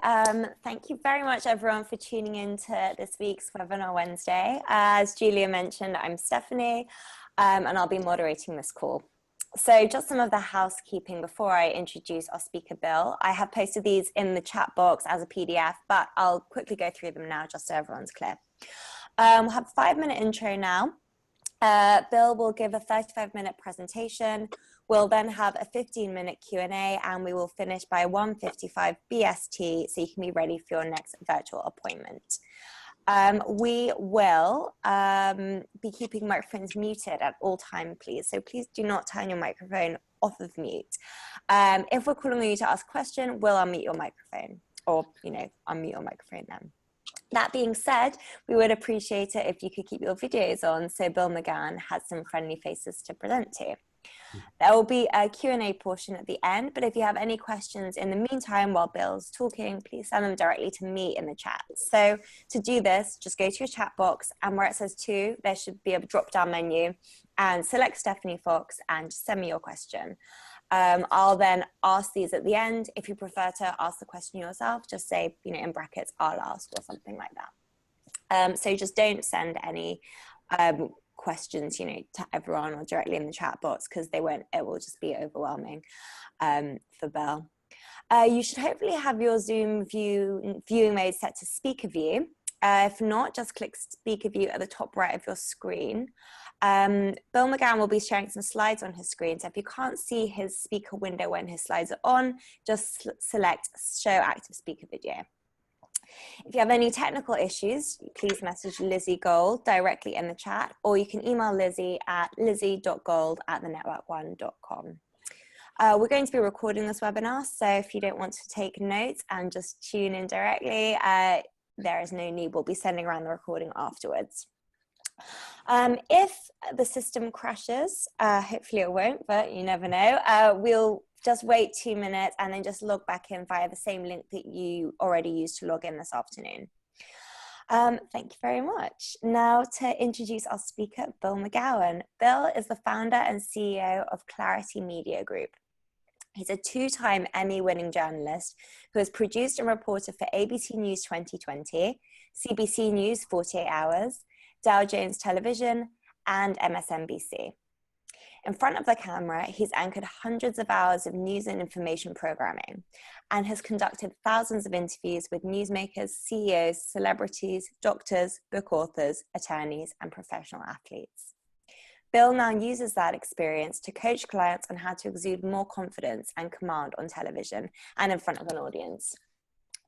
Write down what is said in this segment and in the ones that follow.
Thank you very much, everyone, for tuning in to this week's Webinar Wednesday. As Julia mentioned, I'm Stephanie, and I'll be moderating this call. So just some of the housekeeping before I introduce our speaker, Bill. I have posted these in the chat box as a PDF, but I'll quickly go through them now just so everyone's clear. We'll have a 5-minute intro now. Bill will give a 35-minute presentation. We'll then have a 15-minute Q&A, and we will finish by 1:55 BST, so you can be ready for your next virtual appointment. We will be keeping microphones muted at all time, please. So please do not turn your microphone off of mute. If we're calling you to ask a question, we'll unmute your microphone, or, unmute your microphone then. That being said, we would appreciate it if you could keep your videos on so Bill McGowan has some friendly faces to present to. There will be a Q&A portion at the end, but if you have any questions in the meantime while Bill's talking, please send them directly to me in the chat. So to do this, just go to your chat box, and where it says to, there should be a drop-down menu, and select Stephanie Fox and just send me your question. I'll then ask these at the end. If you prefer to ask the question yourself, just say, in brackets, I'll ask, or something like that. So just don't send any questions, to everyone or directly in the chat box, because it will just be overwhelming for Bill. You should hopefully have your Zoom viewing mode set to speaker view. If not, just click speaker view at the top right of your screen. Bill McGowan will be sharing some slides on his screen, so if you can't see his speaker window when his slides are on, just select show active speaker video. If you have any technical issues, please message Lizzie Gold directly in the chat, or you can email Lizzie at lizzie.gold@thenetworkone.com. We're going to be recording this webinar, so if you don't want to take notes and just tune in directly, there is no need. We'll be sending around the recording afterwards. If the system crashes, hopefully it won't, but you never know, we'll just wait 2 minutes and then just log back in via the same link that you already used to log in this afternoon. Thank you very much. Now to introduce our speaker, Bill McGowan. Bill is the founder and CEO of Clarity Media Group. He's a 2-time Emmy-winning journalist who has produced and reported for ABC News 2020, CBC News 48 Hours, Dow Jones Television, and MSNBC. In front of the camera, he's anchored hundreds of hours of news and information programming and has conducted thousands of interviews with newsmakers, CEOs, celebrities, doctors, book authors, attorneys, and professional athletes. Bill now uses that experience to coach clients on how to exude more confidence and command on television and in front of an audience.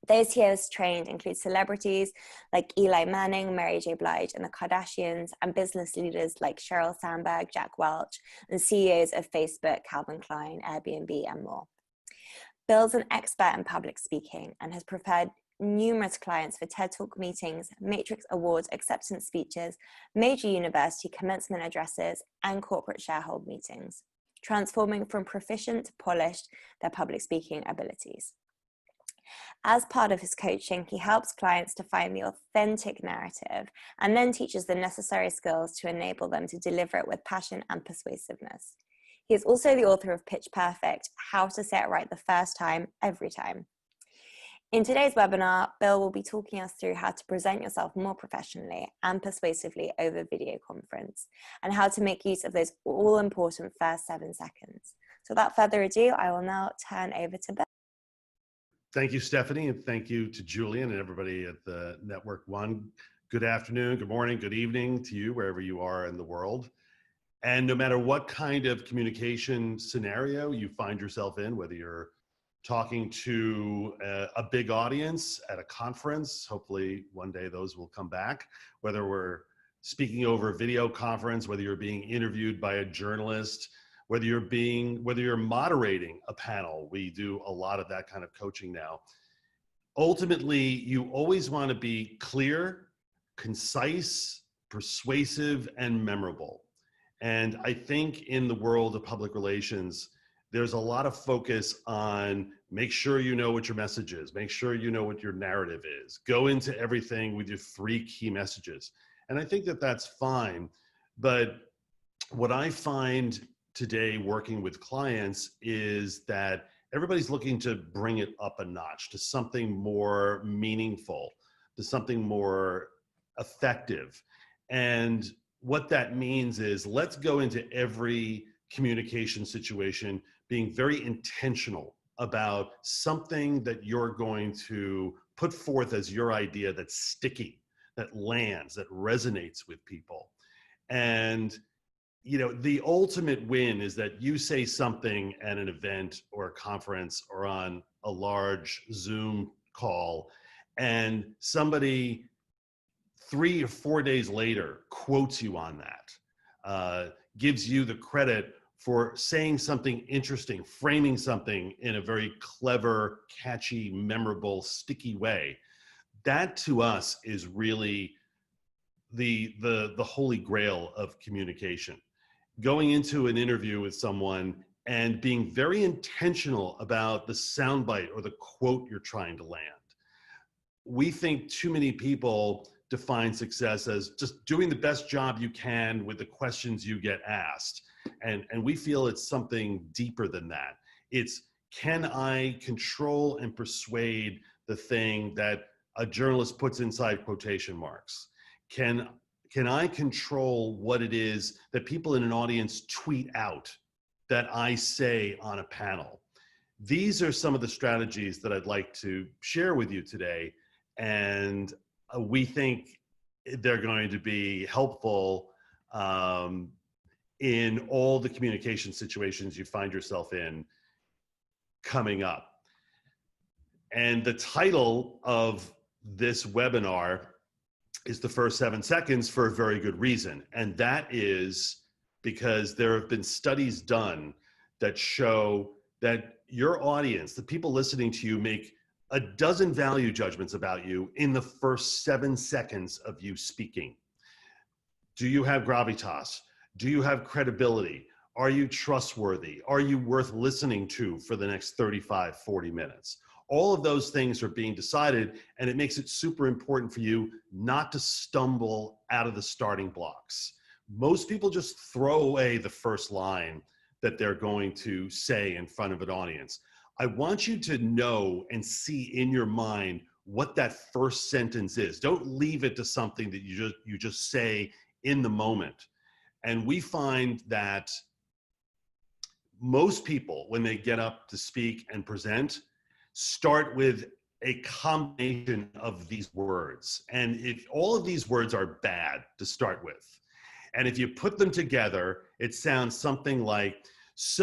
Those he has trained include celebrities like Eli Manning, Mary J. Blige, and the Kardashians, and business leaders like Sheryl Sandberg, Jack Welch, and CEOs of Facebook, Calvin Klein, Airbnb, and more. Bill's an expert in public speaking and has prepared numerous clients for TED Talk meetings, Matrix Awards acceptance speeches, major university commencement addresses, and corporate shareholder meetings, transforming from proficient to polished their public speaking abilities. As part of his coaching, he helps clients to find the authentic narrative and then teaches the necessary skills to enable them to deliver it with passion and persuasiveness. He is also the author of Pitch Perfect, How to Say It Right the First Time, Every Time. In today's webinar, Bill will be talking us through how to present yourself more professionally and persuasively over video conference, and how to make use of those all-important first 7 seconds. So without further ado, I will now turn over to Bill. Thank you, Stephanie, and thank you to Julian and everybody at the Network One. Good afternoon, good morning, good evening to you, wherever you are in the world. And no matter what kind of communication scenario you find yourself in, whether you're talking to a big audience at a conference, hopefully one day those will come back, whether we're speaking over a video conference, whether you're being interviewed by a journalist, whether you're moderating a panel. We do a lot of that kind of coaching now. Ultimately, you always want to be clear, concise, persuasive, and memorable. And I think in the world of public relations, there's a lot of focus on make sure you know what your message is, make sure you know what your narrative is, go into everything with your 3 key messages. And I think that that's fine. But what I find today working with clients is that everybody's looking to bring it up a notch to something more meaningful, to something more effective. And what that means is, let's go into every communication situation being very intentional about something that you're going to put forth as your idea that's sticky, that lands, that resonates with people. And you know, the ultimate win is that you say something at an event or a conference or on a large Zoom call, and somebody 3 or 4 days later quotes you on that, gives you the credit for saying something interesting, framing something in a very clever, catchy, memorable, sticky way. That to us is really the holy grail of communication. Going into an interview with someone and being very intentional about the soundbite or the quote you're trying to land. We think too many people define success as just doing the best job you can with the questions you get asked. And we feel it's something deeper than that. It's, can I control and persuade the thing that a journalist puts inside quotation marks? Can I control what it is that people in an audience tweet out that I say on a panel? These are some of the strategies that I'd like to share with you today. And we think they're going to be helpful in all the communication situations you find yourself in coming up. And the title of this webinar is The First 7 Seconds, for a very good reason. And that is because there have been studies done that show that your audience, the people listening to you, make a dozen value judgments about you in the first 7 seconds of you speaking. Do you have gravitas? Do you have credibility? Are you trustworthy? Are you worth listening to for the next 35, 40 minutes? All of those things are being decided, and it makes it super important for you not to stumble out of the starting blocks. Most people just throw away the first line that they're going to say in front of an audience. I want you to know and see in your mind what that first sentence is. Don't leave it to something that you just say in the moment. And we find that most people, when they get up to speak and present, start with a combination of these words. And if all of these words are bad to start with, and if you put them together, it sounds something like,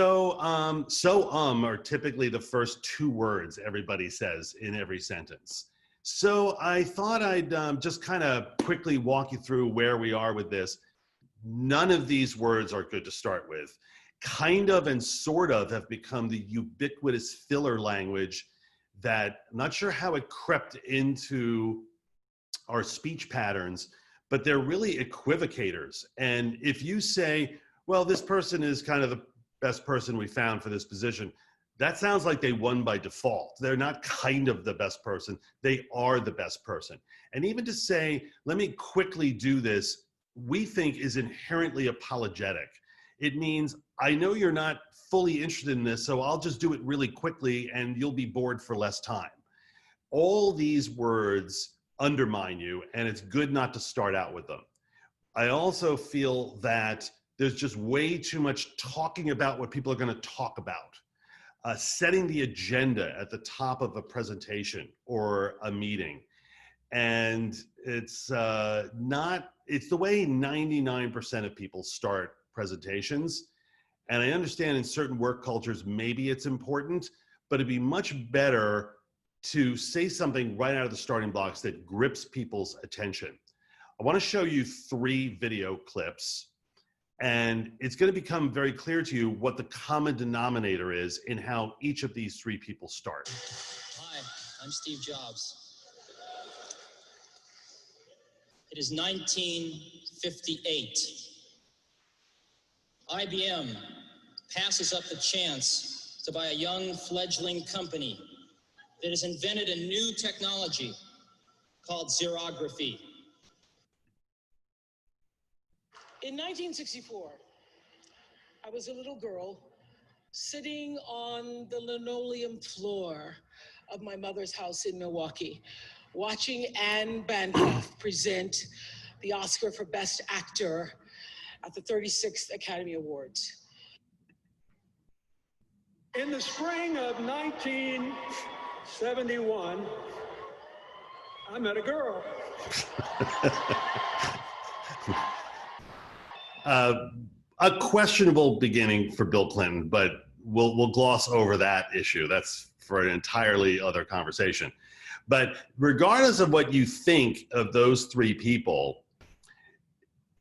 are typically the first 2 words everybody says in every sentence. So I thought I'd just kind of quickly walk you through where we are with this. None of these words are good to start with. Kind of and sort of have become the ubiquitous filler language that, I'm not sure how it crept into our speech patterns, but they're really equivocators. And if you say, well, this person is kind of the best person we found for this position, that sounds like they won by default. They're not kind of the best person, they are the best person. And even to say, let me quickly do this, we think is inherently apologetic. It means, I know you're not fully interested in this, so I'll just do it really quickly and you'll be bored for less time. All these words undermine you, and it's good not to start out with them. I also feel that there's just way too much talking about what people are going to talk about. Setting the agenda at the top of a presentation or a meeting. And it's the way 99% of people start presentations. And I understand in certain work cultures, maybe it's important, but it'd be much better to say something right out of the starting blocks that grips people's attention. I want to show you 3 video clips, and it's going to become very clear to you what the common denominator is in how each of these 3 people start. Hi, I'm Steve Jobs. It is 1958. IBM passes up the chance to buy a young fledgling company that has invented a new technology called xerography. In 1964, I was a little girl Sitting on the linoleum floor of my mother's house in Milwaukee, watching Anne Bancroft present the Oscar for Best Actor at the 36th Academy Awards. In the spring of 1971, I met a girl. A questionable beginning for Bill Clinton, but we'll gloss over that issue. That's for an entirely other conversation. But regardless of what you think of those three people,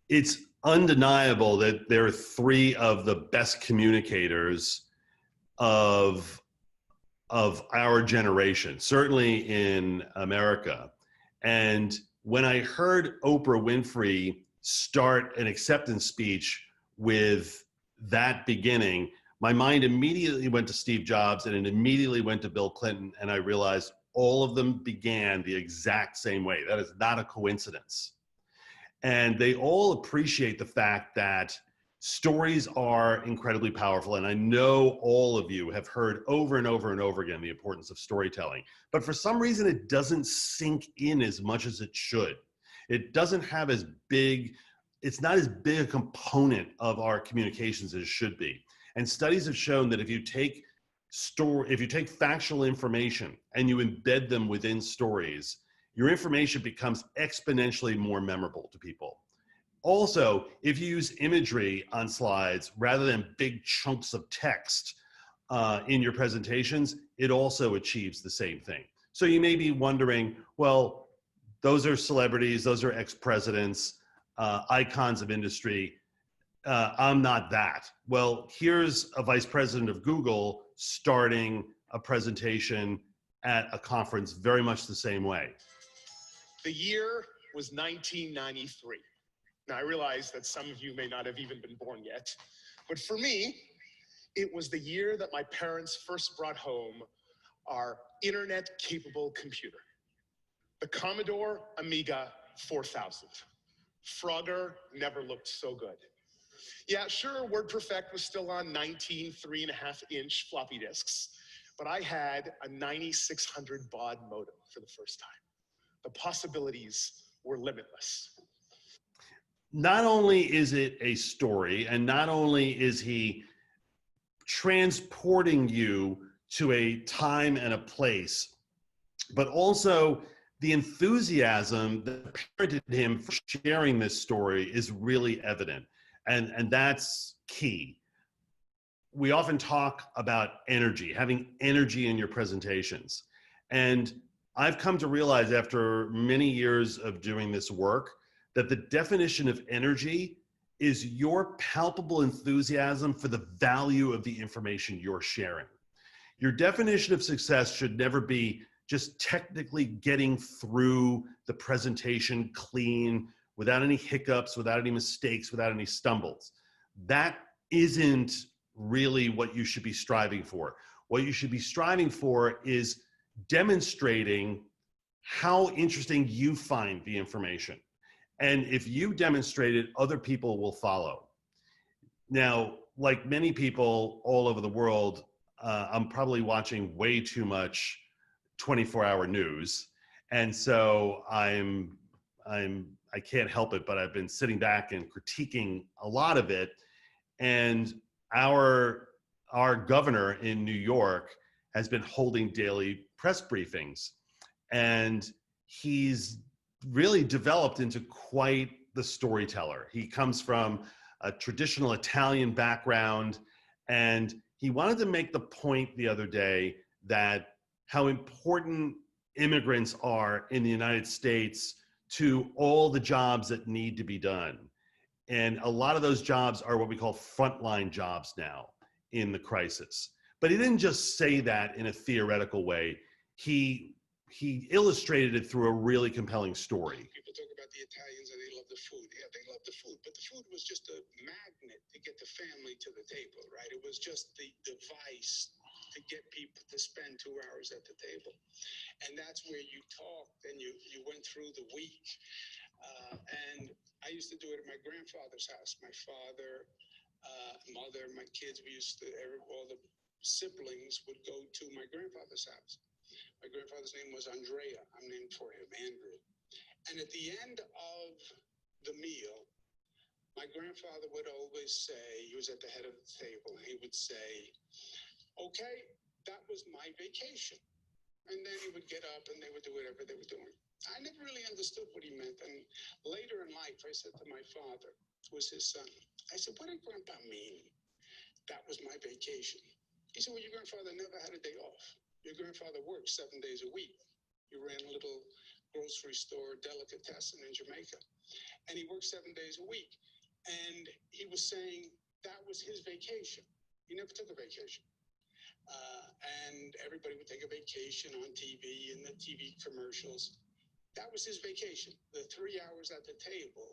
it's undeniable that they're three of the best communicators of our generation, certainly in America. And when I heard Oprah Winfrey start an acceptance speech with that beginning, my mind immediately went to Steve Jobs and it immediately went to Bill Clinton, and I realized all of them began the exact same way. That is not a coincidence. And they all appreciate the fact that stories are incredibly powerful. And I know all of you have heard over and over and over again the importance of storytelling. But for some reason, it doesn't sink in as much as it should. It doesn't have as big, it's not as big a component of our communications as it should be. And studies have shown that if you take factual information and you embed them within stories, your information becomes exponentially more memorable to people. Also, if you use imagery on slides rather than big chunks of text in your presentations, it also achieves the same thing. So you may be wondering, well, those are celebrities, those are ex-presidents, icons of industry. I'm not that. Well, here's a vice president of Google starting a presentation at a conference very much the same way. The year was 1993. Now, I realize that some of you may not have even been born yet, but for me, it was the year that my parents first brought home our internet-capable computer, the Commodore Amiga 4000. Frogger never looked so good. Yeah, sure, WordPerfect was still on 19 3.5-inch floppy disks, but I had a 9600 baud modem for the first time. The possibilities were limitless. Not only is it a story, and not only is he transporting you to a time and a place, but also the enthusiasm that parented him for sharing this story is really evident. And that's key. We often talk about energy, having energy in your presentations. And I've come to realize after many years of doing this work that the definition of energy is your palpable enthusiasm for the value of the information you're sharing. Your definition of success should never be just technically getting through the presentation clean, without any hiccups, without any mistakes, without any stumbles. That isn't really what you should be striving for. What you should be striving for is demonstrating how interesting you find the information. And if you demonstrate it, other people will follow. Now, like many people all over the world, I'm probably watching way too much 24-hour news. And so I can't help it, but I've been sitting back and critiquing a lot of it. And our governor in New York has been holding daily press briefings. And he's really developed into quite the storyteller. He comes from a traditional Italian background, and he wanted to make the point the other day that how important immigrants are in the United States to all the jobs that need to be done. And a lot of those jobs are what we call frontline jobs now in the crisis. But he didn't just say that in a theoretical way. He illustrated it through a really compelling story. People talk about the Italians and they love the food. Yeah, they love the food. But the food was just a magnet to get the family to the table, right? It was just the device to get people to spend 2 hours at the table. And that's where you talked and you went through the week. And I used to do it at my grandfather's house. My father Mother, my kids, all the siblings would go to my grandfather's house. My grandfather's name was Andrea. I'm named for him, Andrew. And at the end of the meal, my grandfather would always say, he was at the head of the table, he would say, okay, that was my vacation. And then he would get up and they would do whatever they were doing. I never really understood what he meant. And later in life, I said to my father, who was his son, I said, what did Grandpa mean? That was my vacation. He said, well, your grandfather never had a day off. Your grandfather worked 7 days a week. He ran a little grocery store, delicatessen in Jamaica. And he worked 7 days a week. And he was saying that was his vacation. He never took a vacation. And everybody would take a vacation on TV and the TV commercials. That was his vacation. The 3 hours at the table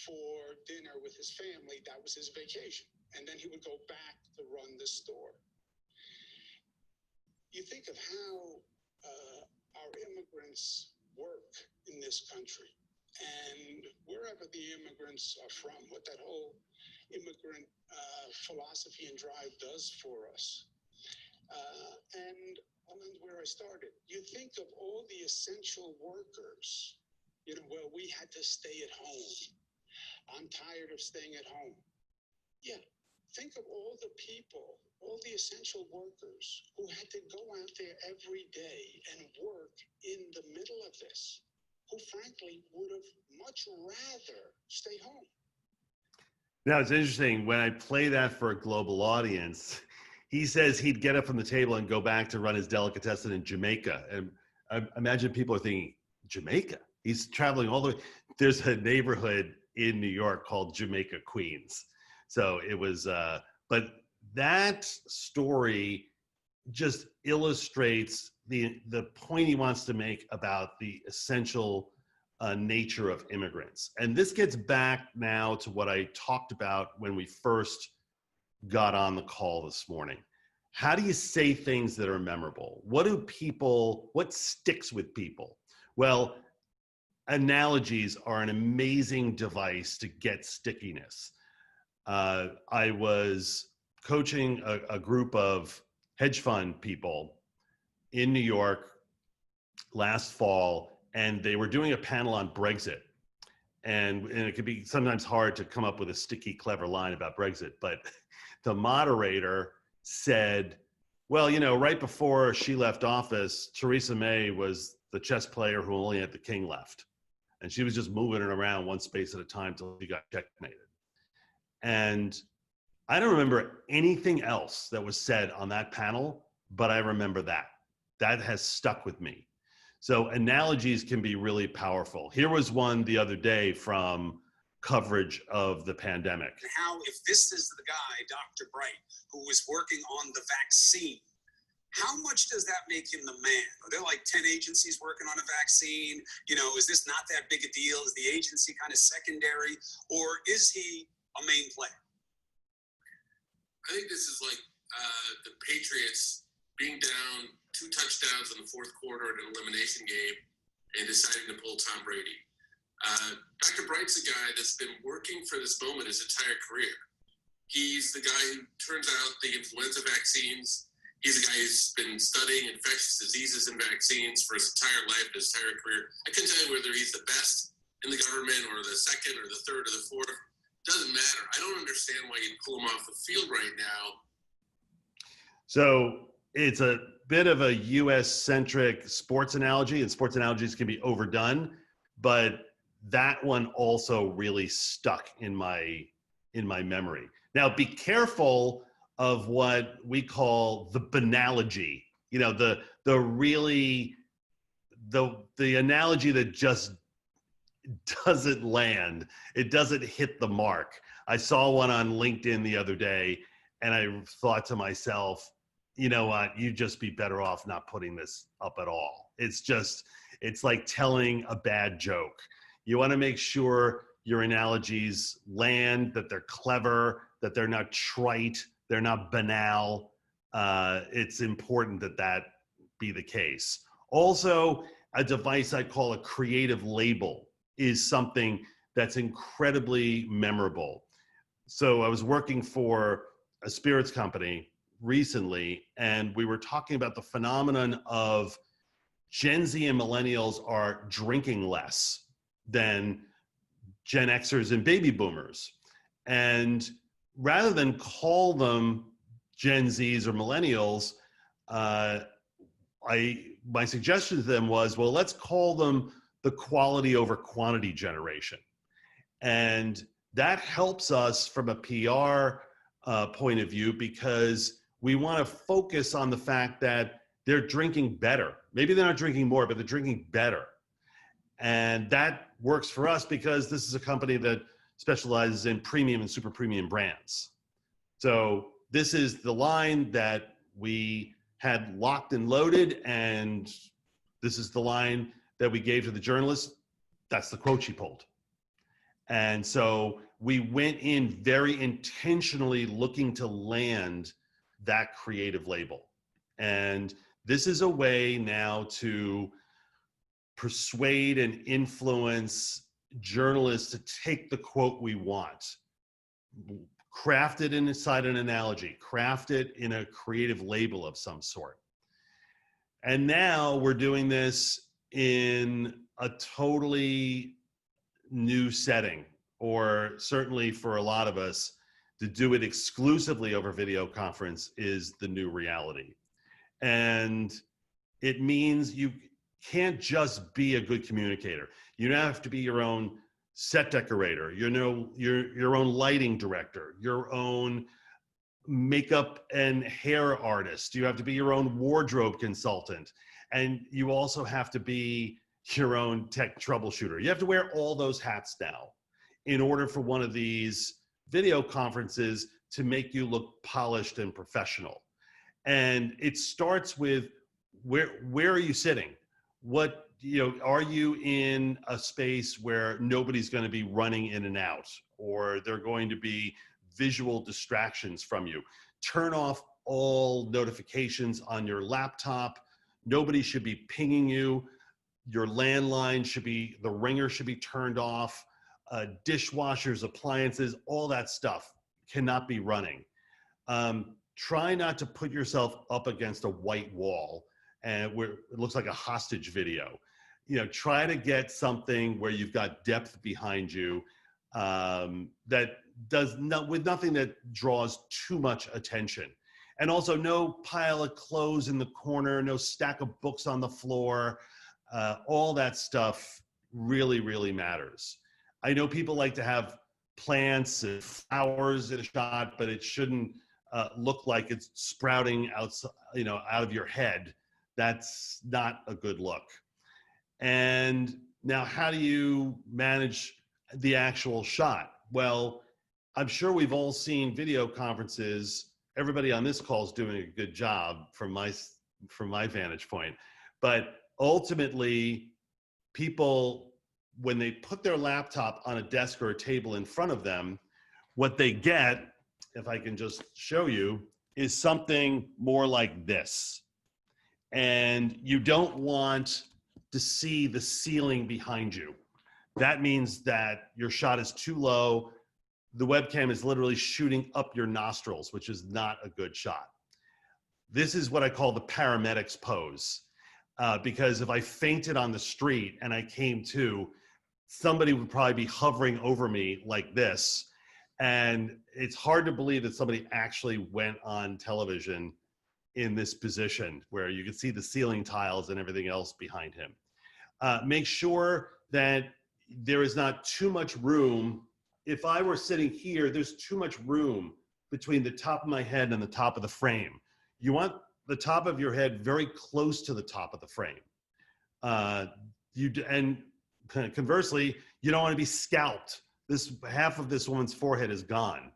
for dinner with his family, that was his vacation. And then he would go back to run the store. You think of how our immigrants work in this country, and wherever the immigrants are from, what that whole immigrant philosophy and drive does for us. And I'll end where I started. You think of all the essential workers, well, we had to stay at home. I'm tired of staying at home. Yeah, think of all the people, all the essential workers who had to go out there every day and work in the middle of this, who frankly would have much rather stay home. Now, it's interesting, when I play that for a global audience, he says he'd get up from the table and go back to run his delicatessen in Jamaica. And I imagine people are thinking, Jamaica? He's traveling all the way. There's a neighborhood in New York called Jamaica, Queens. So it was, but that story just illustrates the point he wants to make about the essential nature of immigrants. And this gets back now to what I talked about when we first got on the call this morning. How do you say things that are memorable? What sticks with people? Well, analogies are an amazing device to get stickiness. I was coaching a group of hedge fund people in New York last fall, and they were doing a panel on Brexit. And it could be sometimes hard to come up with a sticky, clever line about Brexit, but the moderator said, well, right before she left office, Theresa May was the chess player who only had the king left. And she was just moving it around one space at a time till she got checkmated. And I don't remember anything else that was said on that panel, but I remember that. That has stuck with me. So analogies can be really powerful. Here was one the other day from coverage of the pandemic. How, if this is the guy, Dr. Bright, who was working on the vaccine, how much does that make him the man? Are there like 10 agencies working on a vaccine? Is this not that big a deal? Is the agency kind of secondary? Or is he a main player? I think this is like the Patriots being down 2 touchdowns in the fourth quarter in an elimination game and deciding to pull Tom Brady. Dr. Bright's a guy that's been working for this moment his entire career. He's the guy who turns out the influenza vaccines. He's a guy who's been studying infectious diseases and vaccines for his entire life, his entire career. I couldn't tell you whether he's the best in the government or the second or the third or the fourth. Doesn't matter. I don't understand why you'd pull him off the field right now. So it's a bit of a US-centric sports analogy, and sports analogies can be overdone, but that one also really stuck in my memory. Now, be careful of what we call the banalogy, the analogy that just doesn't land. It doesn't hit the mark. I saw one on LinkedIn the other day, and I thought to myself, you know what, you'd just be better off not putting this up at all. It's like telling a bad joke. You want to make sure your analogies land, that they're clever, that they're not trite, they're not banal. It's important that be the case. Also, a device I call a creative label is something that's incredibly memorable. So I was working for a spirits company recently, and we were talking about the phenomenon of Gen Z and millennials are drinking less than Gen Xers and baby boomers. And rather than call them Gen Zs or millennials, my suggestion to them was, well, let's call them the quality over quantity generation. And that helps us from a PR point of view, because we want to focus on the fact that they're drinking better. Maybe they're not drinking more, but they're drinking better. And that works for us because this is a company that specializes in premium and super premium brands. So this is the line that we had locked and loaded, and this is the line that we gave to the journalist. That's the quote she pulled. And so we went in very intentionally looking to land that creative label. And this is a way now to persuade and influence journalists to take the quote we want, craft it inside an analogy, craft it in a creative label of some sort. And now we're doing this in a totally new setting, or certainly for a lot of us, to do it exclusively over video conference is the new reality. And it means you can't just be a good communicator. You have to be your own set decorator, your own lighting director, your own makeup and hair artist. You have to be your own wardrobe consultant. And you also have to be your own tech troubleshooter. You have to wear all those hats now in order for one of these video conferences to make you look polished and professional. And it starts with where are you sitting? What, are you in a space where nobody's going to be running in and out, or they're going to be visual distractions from you? Turn off all notifications on your laptop. Nobody should be pinging you. Your landline the ringer should be turned off. Dishwashers, appliances, all that stuff cannot be running. Try not to put yourself up against a white wall and where it looks like a hostage video. Try to get something where you've got depth behind you, that with nothing that draws too much attention. And also no pile of clothes in the corner, no stack of books on the floor. All that stuff really, really matters. I know people like to have plants and flowers in a shot, but it shouldn't look like it's sprouting out of your head. That's not a good look. And now, how do you manage the actual shot? Well, I'm sure we've all seen video conferences. Everybody on this call is doing a good job from my vantage point. But ultimately, people, when they put their laptop on a desk or a table in front of them, what they get, if I can just show you, is something more like this. And you don't want to see the ceiling behind you. That means that your shot is too low. The webcam is literally shooting up your nostrils, which is not a good shot. This is what I call the paramedics pose. Because if I fainted on the street and I came to, somebody would probably be hovering over me like this. And it's hard to believe that somebody actually went on television in this position where you can see the ceiling tiles and everything else behind him. Make sure that there is not too much room. If I were sitting here, there's too much room between the top of my head and the top of the frame. You want the top of your head very close to the top of the frame. And conversely, you don't want to be scalped. Half of this woman's forehead is gone.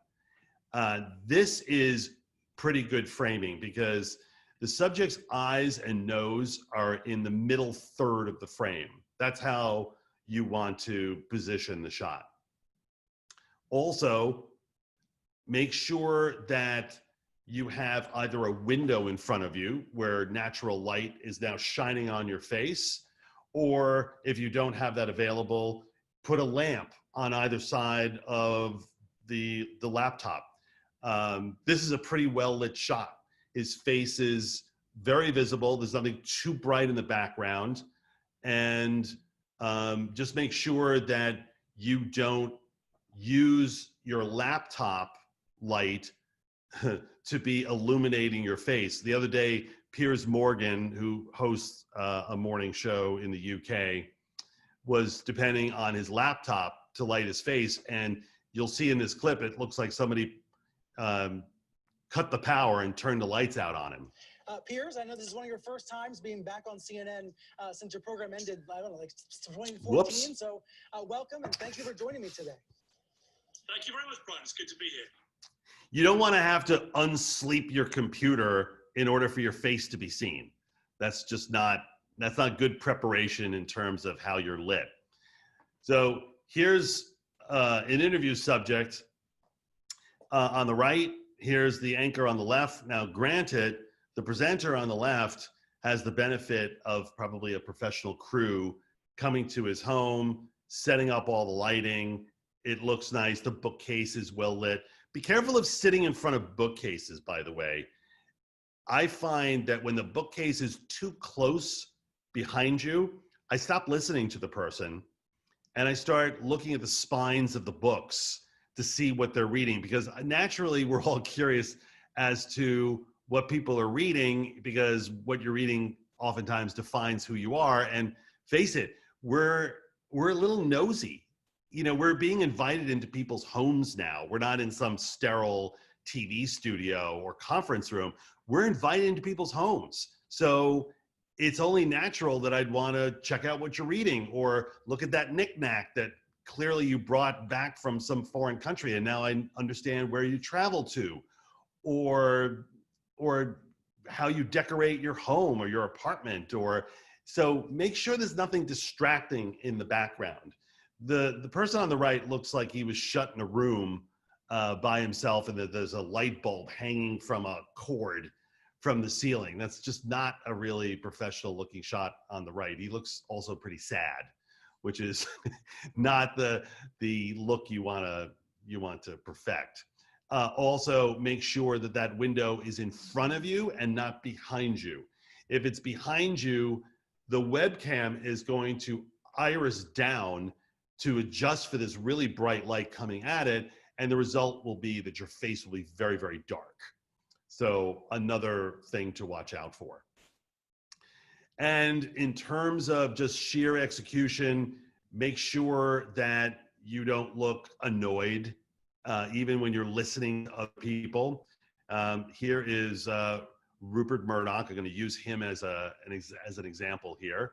This is pretty good framing because the subject's eyes and nose are in the middle third of the frame. That's how you want to position the shot. Also, make sure that you have either a window in front of you where natural light is now shining on your face, or if you don't have that available, put a lamp on either side of the laptop. This is a pretty well lit shot. His face is very visible. There's nothing too bright in the background. And just make sure that you don't use your laptop light to be illuminating your face. The other day, Piers Morgan, who hosts a morning show in the UK, was depending on his laptop to light his face. And you'll see in this clip, it looks like somebody cut the power and turned the lights out on him. Piers, I know this is one of your first times being back on CNN since your program ended, I don't know, like 2014. Whoops. So welcome and thank you for joining me today. Thank you very much, Brian. It's good to be here. You don't want to have to unsleep your computer in order for your face to be seen. That's just not good preparation in terms of how you're lit. So here's an interview subject on the right. Here's the anchor on the left. Now, granted, the presenter on the left has the benefit of probably a professional crew coming to his home, setting up all the lighting. It looks nice. The bookcase is well lit. Be careful of sitting in front of bookcases, by the way. I find that when the bookcase is too close behind you, I stop listening to the person and I start looking at the spines of the books to see what they're reading, because naturally we're all curious as to what people are reading, because what you're reading oftentimes defines who you are. And face it, we're a little nosy. You know, we're being invited into people's homes now. We're not in some sterile TV studio or conference room. We're invited into people's homes. So it's only natural that I'd want to check out what you're reading or look at that knickknack that clearly you brought back from some foreign country and now I understand where you travel to, or how you decorate your home or your apartment. Or so make sure there's nothing distracting in the background. The person on the right looks like he was shut in a room by himself and that there's a light bulb hanging from a cord from the ceiling. That's just not a really professional looking shot on the right. He looks also pretty sad, which is not the look you want to perfect. Also, make sure that that window is in front of you and not behind you. If it's behind you, the webcam is going to iris down to adjust for this really bright light coming at it, and the result will be that your face will be very, very dark. So another thing to watch out for. And in terms of just sheer execution, make sure that you don't look annoyed, even when you're listening to other people. Here is Rupert Murdoch. I'm going to use him as an example here.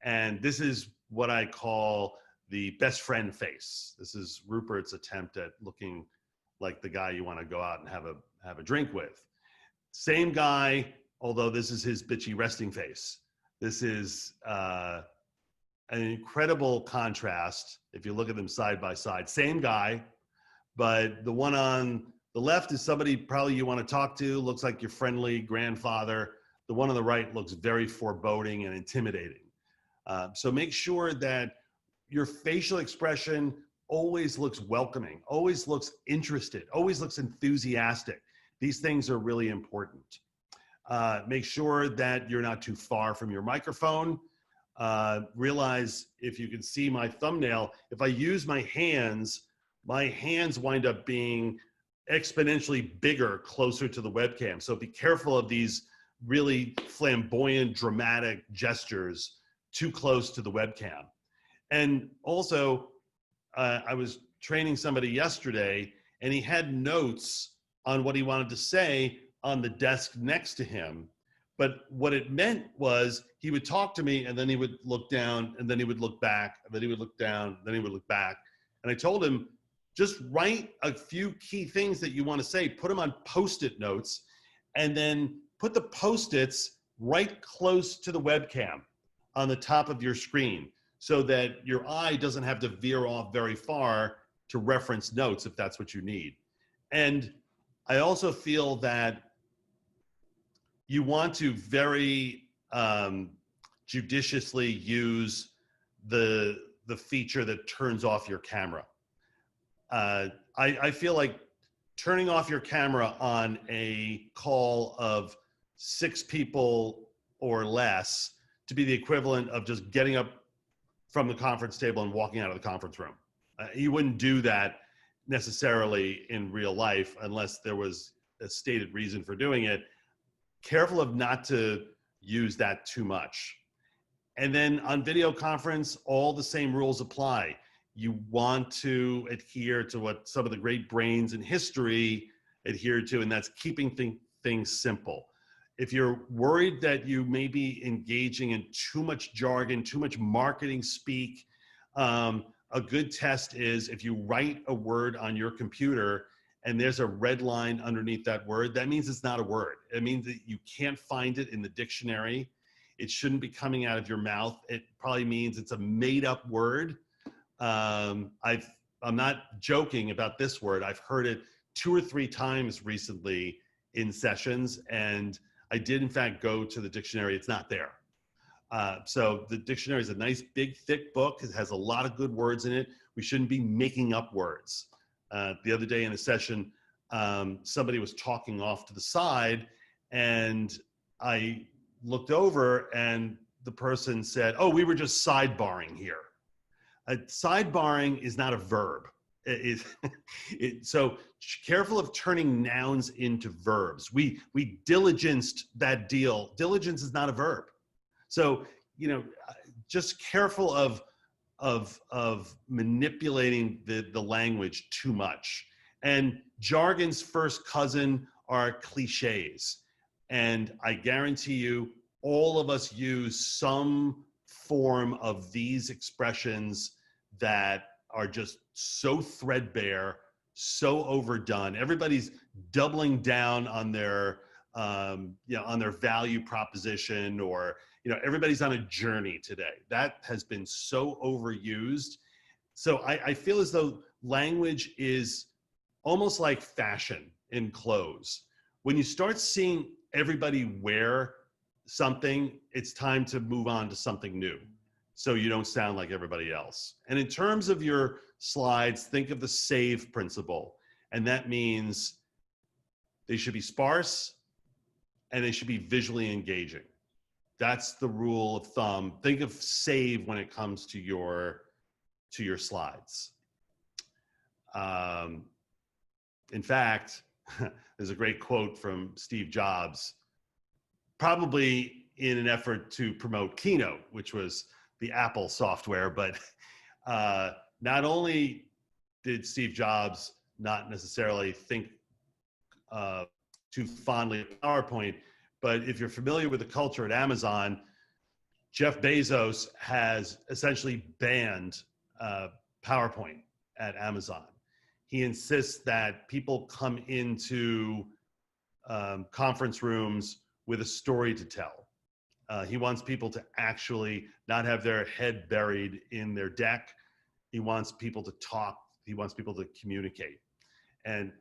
And this is what I call the best friend face. This is Rupert's attempt at looking like the guy you want to go out and have a drink with. Same guy, although this is his bitchy resting face. This is an incredible contrast if you look at them side by side. Same guy, but the one on the left is somebody probably you want to talk to, looks like your friendly grandfather. The one on the right looks very foreboding and intimidating. So make sure that your facial expression always looks welcoming, always looks interested, always looks enthusiastic. These things are really important. Make sure that you're not too far from your microphone. Realize, if you can see my thumbnail, if I use my hands wind up being exponentially bigger closer to the webcam. So be careful of these really flamboyant, dramatic gestures too close to the webcam. And also, I was training somebody yesterday and he had notes on what he wanted to say on the desk next to him. But what it meant was he would talk to me and then he would look down and then he would look back and then he would look down, then he would look back. And I told him, just write a few key things that you want to say, put them on Post-it notes, and then put the Post-its right close to the webcam on the top of your screen so that your eye doesn't have to veer off very far to reference notes if that's what you need. And I also feel that you want to very judiciously use the feature that turns off your camera. I feel like turning off your camera on a call of 6 people or less to be the equivalent of just getting up from the conference table and walking out of the conference room. You wouldn't do that necessarily in real life unless there was a stated reason for doing it. Careful of not to use that too much. And then on video conference, all the same rules apply. You want to adhere to what some of the great brains in history adhered to, and that's keeping things simple. If you're worried that you may be engaging in too much jargon, too much marketing speak, a good test is if you write a word on your computer and there's a red line underneath that word, that means it's not a word. It means that you can't find it in the dictionary. It shouldn't be coming out of your mouth. It probably means it's a made up word. I'm not joking about this word. I've heard it 2 or 3 times recently in sessions, and I did in fact go to the dictionary. It's not there. So the dictionary is a nice big thick book. It has a lot of good words in it. We shouldn't be making up words. The other day in a session, somebody was talking off to the side, and I looked over and the person said, "Oh, we were just sidebarring here." Sidebarring is not a verb. So careful of turning nouns into verbs. We diligenced that deal. Diligence is not a verb. So, just careful of manipulating the language too much. And jargon's first cousin are cliches. And I guarantee you, all of us use some form of these expressions that are just so threadbare, so overdone. Everybody's doubling down on their, on their value proposition, or, everybody's on a journey today. That has been so overused. So I feel as though language is almost like fashion in clothes. When you start seeing everybody wear something, it's time to move on to something new, so you don't sound like everybody else. And in terms of your slides, think of the SAVE principle. And that means they should be sparse and they should be visually engaging. That's the rule of thumb. Think of SAVE when it comes to your slides. In fact, there's a great quote from Steve Jobs, probably in an effort to promote Keynote, which was the Apple software. But not only did Steve Jobs not necessarily think too fondly of PowerPoint, but if you're familiar with the culture at Amazon, Jeff Bezos has essentially banned PowerPoint at Amazon. He insists that people come into conference rooms with a story to tell. He wants people to actually not have their head buried in their deck. He wants people to talk. He wants people to communicate. And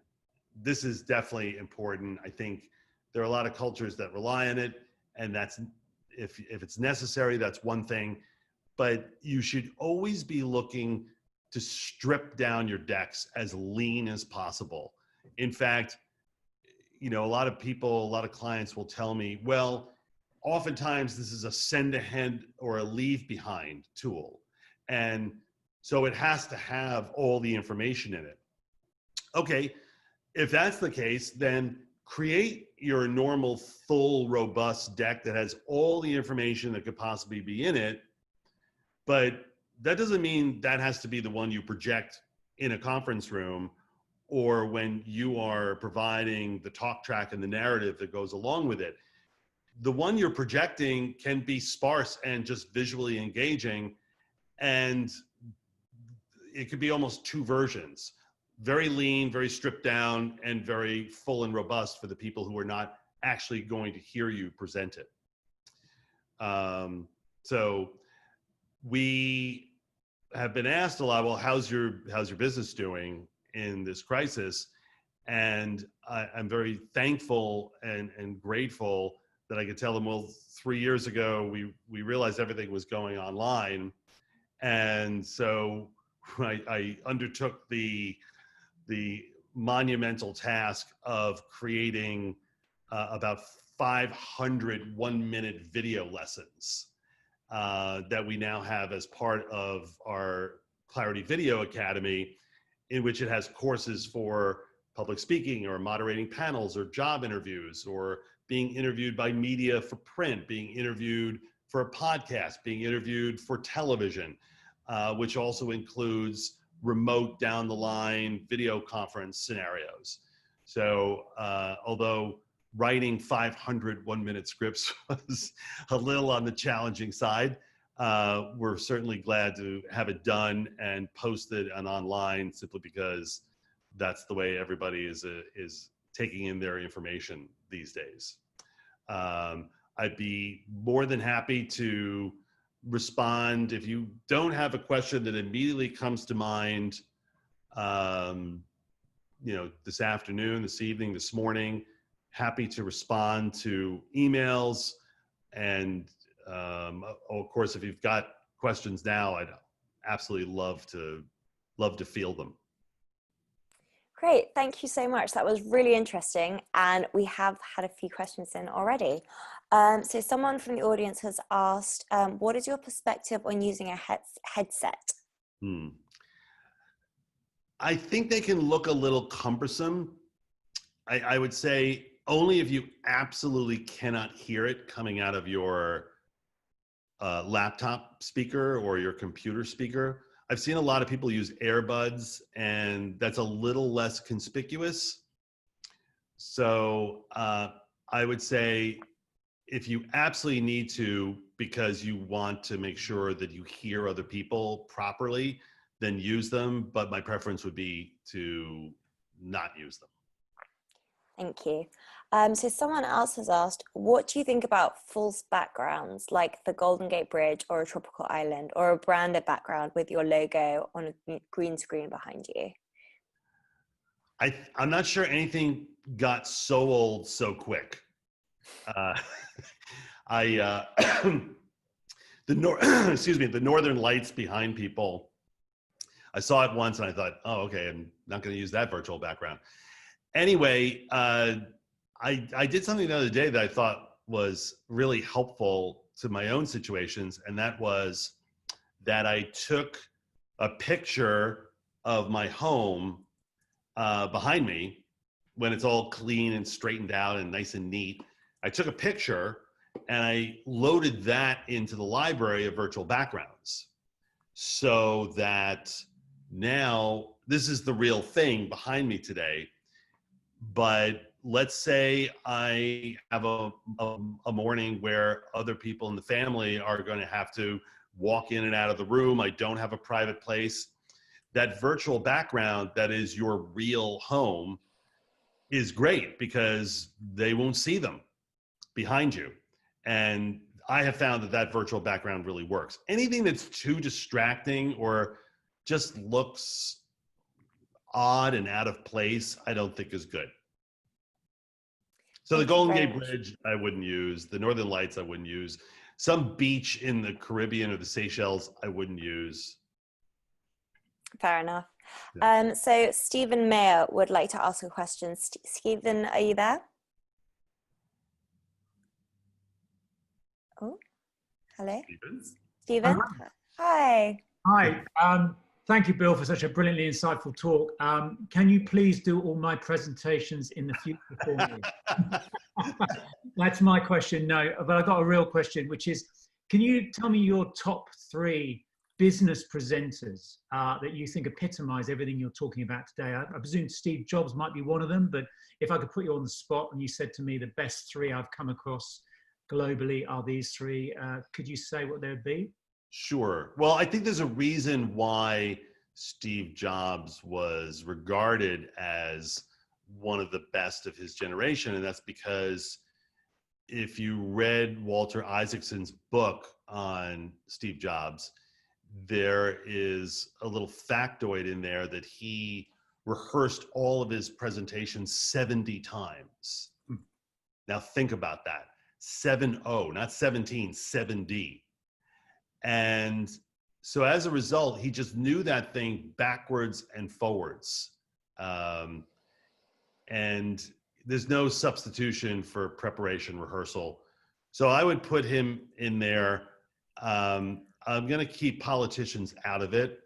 this is definitely important. I think there are a lot of cultures that rely on it, and that's, if it's necessary, that's one thing. But you should always be looking to strip down your decks as lean as possible. In fact, a lot of people, a lot of clients will tell me, well, oftentimes this is a send ahead or a leave behind tool. And so it has to have all the information in it. Okay, if that's the case, then create your normal, full, robust deck that has all the information that could possibly be in it. But that doesn't mean that has to be the one you project in a conference room, or when you are providing the talk track and the narrative that goes along with it. The one you're projecting can be sparse and just visually engaging, and it could be almost 2 versions. Very lean, very stripped down, and very full and robust for the people who are not actually going to hear you present it. So we have been asked a lot, well, how's your business doing in this crisis? And I'm very thankful and grateful that I could tell them, well, 3 years ago, we realized everything was going online. And so I undertook the the monumental task of creating about 500 one-minute video lessons that we now have as part of our Clarity Video Academy, in which it has courses for public speaking or moderating panels or job interviews or being interviewed by media for print, being interviewed for a podcast, being interviewed for television, which also includes remote down the line video conference scenarios. So although writing 500 one-minute scripts was a little on the challenging side, we're certainly glad to have it done and posted and online, simply because that's the way everybody is taking in their information these days. I'd be more than happy to respond if you don't have a question that immediately comes to mind, this afternoon, this evening, this morning. Happy to respond to emails, and of course, if you've got questions now, I'd absolutely love to field them. Great, thank you so much. That was really interesting, and we have had a few questions in already. So someone from the audience has asked, what is your perspective on using a headset? I think they can look a little cumbersome. I would say only if you absolutely cannot hear it coming out of your laptop speaker or your computer speaker. I've seen a lot of people use earbuds, and that's a little less conspicuous. So I would say if you absolutely need to, because you want to make sure that you hear other people properly, then use them. But my preference would be to not use them. Thank you. So someone else has asked, what do you think about false backgrounds like the Golden Gate Bridge or a tropical island, or a branded background with your logo on a green screen behind you? I'm not sure anything got so old so quick. The Northern Lights behind people, I saw it once and I thought, oh, okay, I'm not going to use that virtual background. Anyway, I did something the other day that I thought was really helpful to my own situations, and that was that I took a picture of my home behind me when it's all clean and straightened out and nice and neat. I took a picture and I loaded that into the library of virtual backgrounds, so that now this is the real thing behind me today. But let's say I have a morning where other people in the family are going to have to walk in and out of the room. I don't have a private place. That virtual background that is your real home is great because they won't see them behind you. And I have found that virtual background really works. Anything that's too distracting or just looks odd and out of place, I don't think is good. So the Golden Gate Bridge, I wouldn't use. The Northern Lights, I wouldn't use. Some beach in the Caribbean or the Seychelles, I wouldn't use. Fair enough. Yeah. So Stephen Mayer would like to ask a question. Stephen, are you there? Oh, hello. Stephen? Hi. Hi. Thank you, Bill, for such a brilliantly insightful talk. Can you please do all my presentations in the future for me? That's my question. No, but I've got a real question, which is, can you tell me your top 3 business presenters that you think epitomize everything you're talking about today? I presume Steve Jobs might be one of them, but if I could put you on the spot and you said to me the best 3 I've come across globally are these 3, could you say what they would be? Sure. Well, I think there's a reason why Steve Jobs was regarded as one of the best of his generation, and that's because if you read Walter Isaacson's book on Steve Jobs, there is a little factoid in there that he rehearsed all of his presentations 70 times. Now think about that. 70, not 17, 70. And so as a result, he just knew that thing backwards and forwards. And there's no substitution for preparation rehearsal. So I would put him in there. I'm going to keep politicians out of it.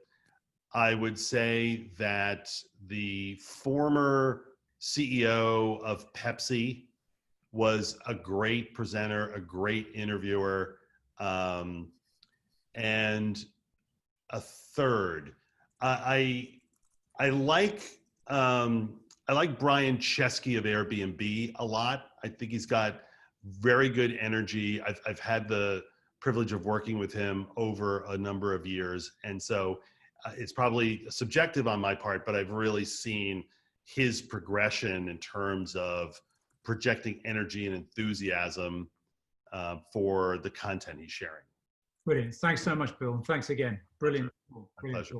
I would say that the former CEO of Pepsi was a great presenter, a great interviewer, and a third. I like Brian Chesky of Airbnb a lot. I think he's got very good energy. I've had the privilege of working with him over a number of years, and so it's probably subjective on my part, but I've really seen his progression in terms of projecting energy and enthusiasm for the content he's sharing. Brilliant. Thanks so much, Bill. And thanks again. Brilliant. My pleasure.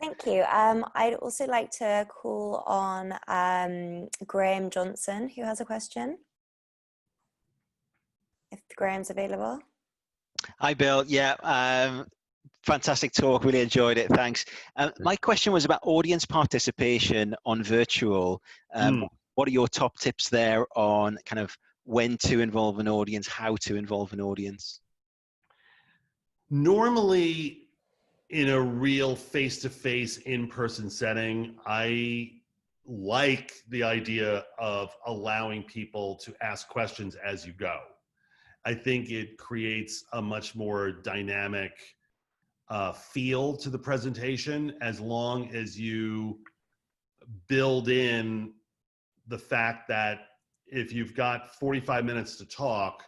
Thank you. I'd also like to call on Graham Johnson, who has a question. If Graham's available. Hi, Bill. Yeah, fantastic talk. Really enjoyed it. Thanks. My question was about audience participation on virtual. What are your top tips there on kind of when to involve an audience, how to involve an audience? Normally, in a real face-to-face, in-person setting, I like the idea of allowing people to ask questions as you go. I think it creates a much more dynamic feel to the presentation, as long as you build in the fact that if you've got 45 minutes to talk,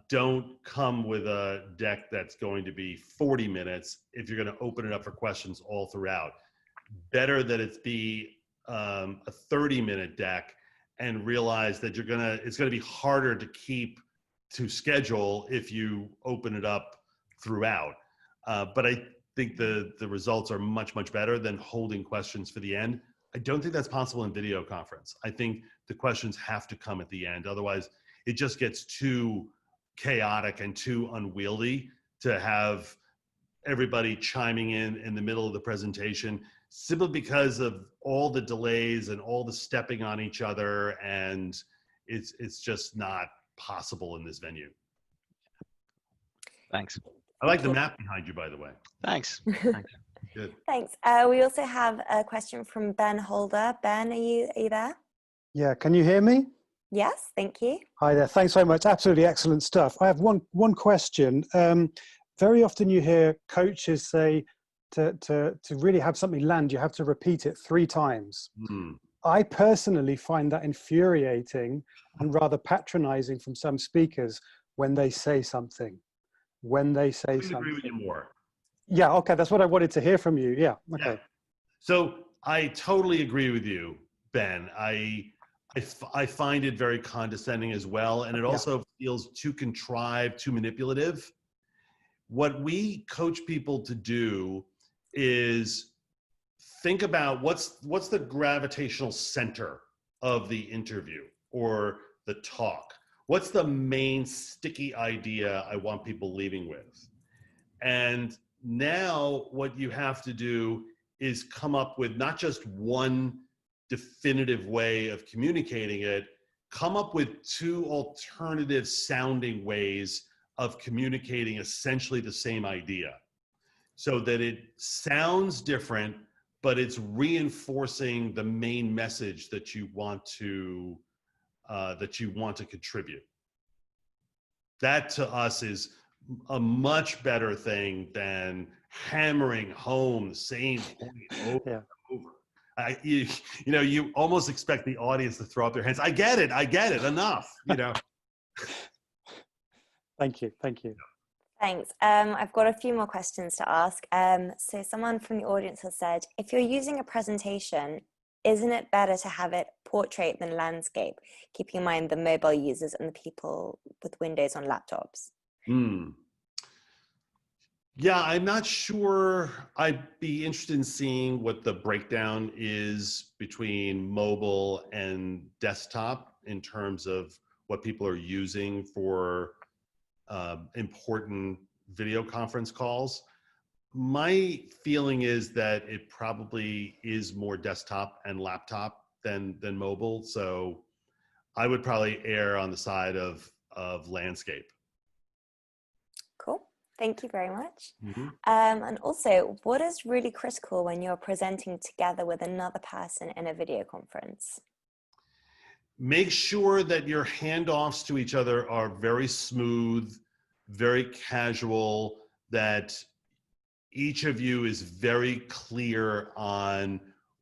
don't come with a deck that's going to be 40 minutes if you're going to open it up for questions all throughout. Better that it be a 30-minute deck, and realize that it's going to be harder to keep to schedule if you open it up throughout. But I think the results are much, much better than holding questions for the end. I don't think that's possible in video conference. I think the questions have to come at the end. Otherwise, it just gets too chaotic and too unwieldy to have everybody chiming in the middle of the presentation, simply because of all the delays and all the stepping on each other, and it's just not possible in this venue. Thanks. I like the map behind you, by the way. Thanks. Thanks. Good. Thanks. We also have a question from Ben Holder. Ben, are you there? Yeah, can you hear me? Yes, thank you. Hi there, thanks very much. Absolutely excellent stuff. I have one question. Very often you hear coaches say to really have something land, you have to repeat it 3 times. I personally find that infuriating and rather patronizing from some speakers when they say something. I agree with you more. Yeah, okay, that's what I wanted to hear from you. Yeah, okay. Yeah. So I totally agree with you, Ben. I find it very condescending as well, and it also feels too contrived, too manipulative. What we coach people to do is think about what's the gravitational center of the interview or the talk. What's the main sticky idea I want people leaving with? And now what you have to do is come up with not just one definitive way of communicating it, come up with 2 alternative sounding ways of communicating essentially the same idea, so that it sounds different, but it's reinforcing the main message that you want to contribute. That to us is a much better thing than hammering home the same point over and over. You almost expect the audience to throw up their hands. I get it, enough, Thank you. Thanks. I've got a few more questions to ask. So someone from the audience has said, if you're using a presentation, isn't it better to have it portrait than landscape, keeping in mind the mobile users and the people with Windows on laptops? Yeah, I'm not sure. I'd be interested in seeing what the breakdown is between mobile and desktop in terms of what people are using for important video conference calls. My feeling is that it probably is more desktop and laptop than mobile. So I would probably err on the side of landscape. Cool. Thank you very much. Mm-hmm. And also, what is really critical when you're presenting together with another person in a video conference? Make sure that your handoffs to each other are very smooth, very casual, that each of you is very clear on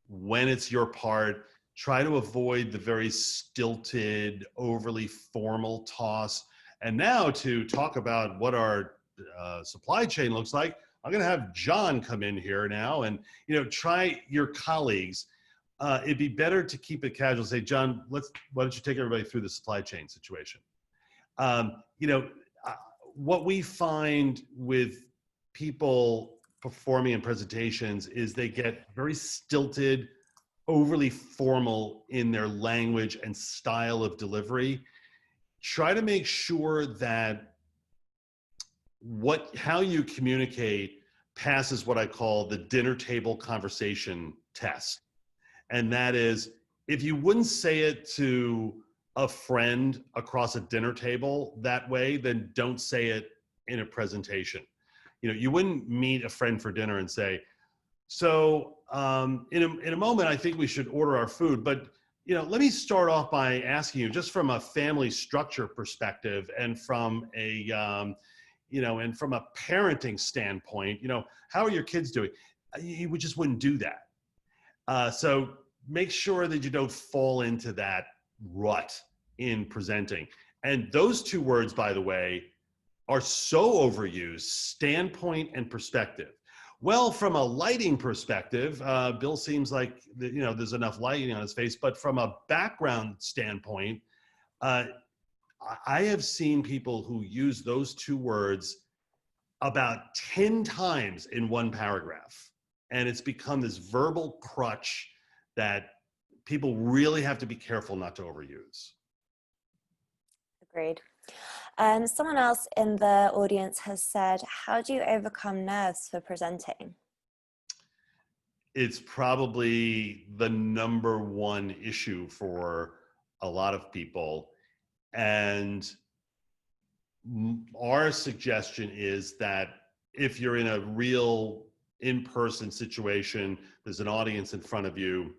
when it's your part. Try to avoid the very stilted, overly formal toss. And now to talk about what our supply chain looks like, I'm going to have John come in here now and, try your colleagues. It'd be better to keep it casual. Say, John, why don't you take everybody through the supply chain situation? What we find with people performing in presentations is they get very stilted, overly formal in their language and style of delivery. Try to make sure that how you communicate passes what I call the dinner table conversation test. And that is, if you wouldn't say it to a friend across a dinner table that way, then don't say it in a presentation. You wouldn't meet a friend for dinner and say, so in a moment, I think we should order our food, but let me start off by asking you, just from a family structure perspective and from a parenting standpoint, how are your kids doing? You just wouldn't do that. So make sure that you don't fall into that rut in presenting. And those two words, by the way, are so overused: standpoint and perspective. Well, from a lighting perspective, Bill seems like there's enough lighting on his face, but from a background standpoint, I have seen people who use those two words about 10 times in one paragraph. And it's become this verbal crutch that people really have to be careful not to overuse. Agreed. Someone else in the audience has said, how do you overcome nerves for presenting? It's probably the number one issue for a lot of people. And our suggestion is that if you're in a real in-person situation, there's an audience in front of you,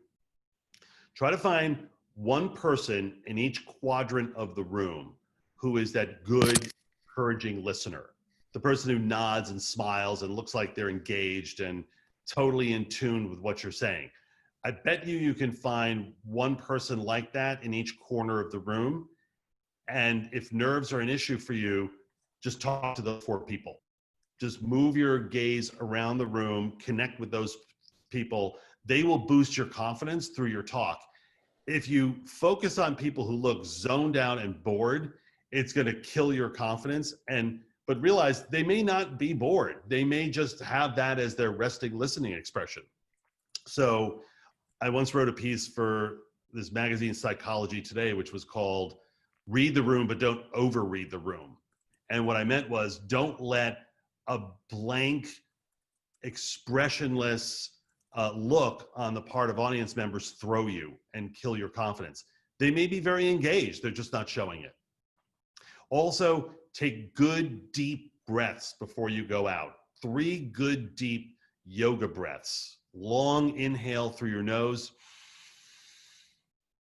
try to find one person in each quadrant of the room who is that good, encouraging listener, the person who nods and smiles and looks like they're engaged and totally in tune with what you're saying. I bet you can find one person like that in each corner of the room. And if nerves are an issue for you, just talk to those 4 people. Just move your gaze around the room, connect with those people. They will boost your confidence through your talk. If you focus on people who look zoned out and bored, it's going to kill your confidence. But realize they may not be bored. They may just have that as their resting listening expression. So I once wrote a piece for this magazine, Psychology Today, which was called "Read the Room, but Don't Overread the Room." And what I meant was, don't let a blank, expressionless look on the part of audience members throw you and kill your confidence. They may be very engaged, they're just not showing it. Also, take good, deep breaths before you go out. 3 good, deep yoga breaths. Long inhale through your nose.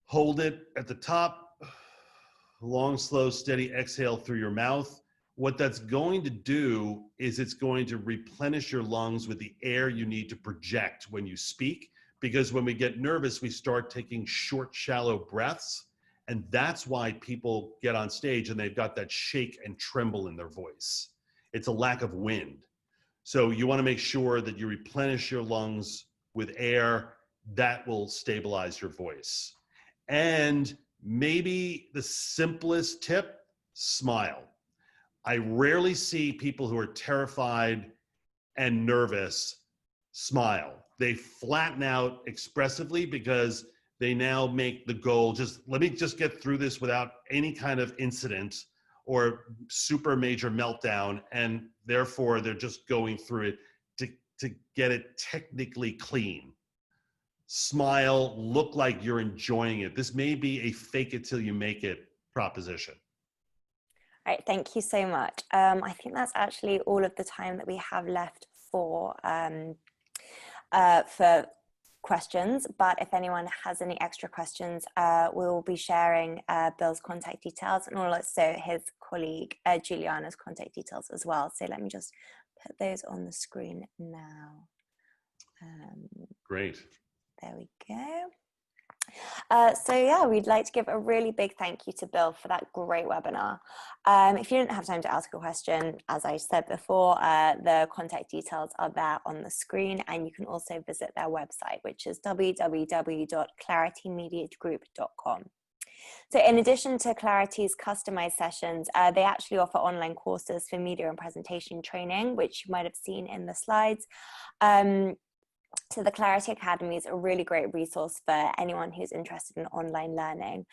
Hold it at the top. Long, slow, steady exhale through your mouth. What that's going to do is it's going to replenish your lungs with the air you need to project when you speak. Because when we get nervous, we start taking short, shallow breaths. And that's why people get on stage and they've got that shake and tremble in their voice. It's a lack of wind. So you want to make sure that you replenish your lungs with air. That will stabilize your voice. And maybe the simplest tip, smile. I rarely see people who are terrified and nervous smile. They flatten out expressively because they now make the goal, let me just get through this without any kind of incident or super major meltdown. And therefore they're just going through it to to get it technically clean. Smile, look like you're enjoying it. This may be a fake it till you make it proposition. All right, thank you so much. I think that's actually all of the time that we have left for questions, but if anyone has any extra questions, we'll be sharing Bill's contact details and also his colleague Juliana's contact details as well. So let me just put those on the screen now. Great. There we go. So yeah, we'd like to give a really big thank you to Bill for that great webinar. If you didn't have time to ask a question, as I said before, the contact details are there on the screen, and you can also visit their website, which is www.claritymediagroup.com. So in addition to Clarity's customized sessions, they actually offer online courses for media and presentation training, which you might have seen in the slides. So the Clarity Academy is a really great resource for anyone who's interested in online learning.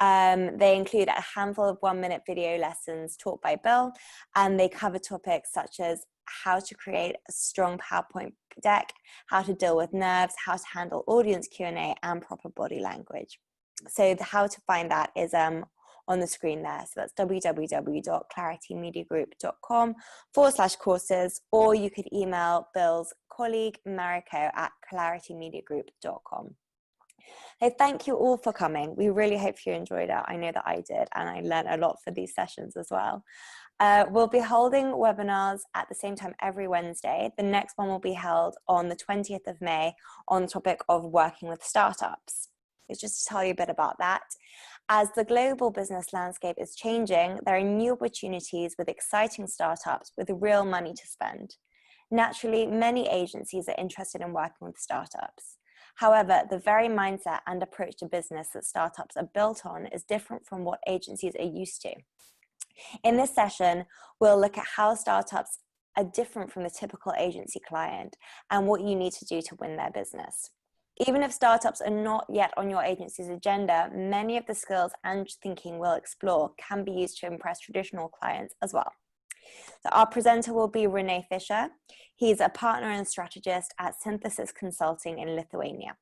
They include a handful of 1-minute video lessons taught by Bill, and they cover topics such as how to create a strong PowerPoint deck, how to deal with nerves, how to handle audience Q&A, and proper body language. So how to find that is on the screen there. So that's www.claritymediagroup.com/courses, or you could email Bill's colleague Mariko at claritymediagroup.com. So thank you all for coming. We really hope you enjoyed it. I know that I did, and I learned a lot for these sessions as well. We'll be holding webinars at the same time every Wednesday. The next one will be held on the 20th of May on the topic of working with startups. So just to tell you a bit about that. As the global business landscape is changing, there are new opportunities with exciting startups with real money to spend. Naturally, many agencies are interested in working with startups. However, the very mindset and approach to business that startups are built on is different from what agencies are used to. In this session, we'll look at how startups are different from the typical agency client and what you need to do to win their business. Even if startups are not yet on your agency's agenda, many of the skills and thinking we'll explore can be used to impress traditional clients as well. So our presenter will be Renee Fisher. He's a partner and strategist at Synthesis Consulting in Lithuania.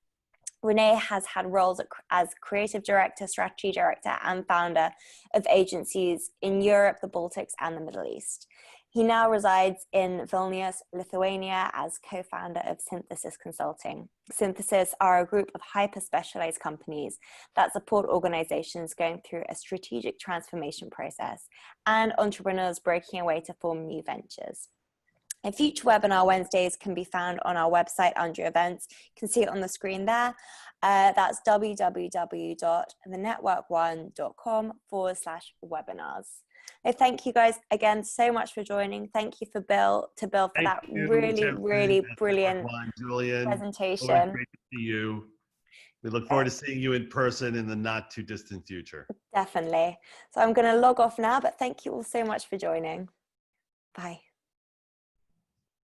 Renee has had roles as creative director, strategy director, and founder of agencies in Europe, the Baltics, and the Middle East. He now resides in Vilnius, Lithuania, as co-founder of Synthesis Consulting. Synthesis are a group of hyper-specialized companies that support organizations going through a strategic transformation process and entrepreneurs breaking away to form new ventures. A future webinar Wednesdays can be found on our website under events. You can see it on the screen there. That's www.thenetwork1.com/webinars. Thank you guys again so much for joining. Thank you to Bill for that really brilliant Julian, presentation. always great to see you. We look forward to seeing you in person in the not too distant future. Definitely. So I'm going to log off now, but thank you all so much for joining. Bye.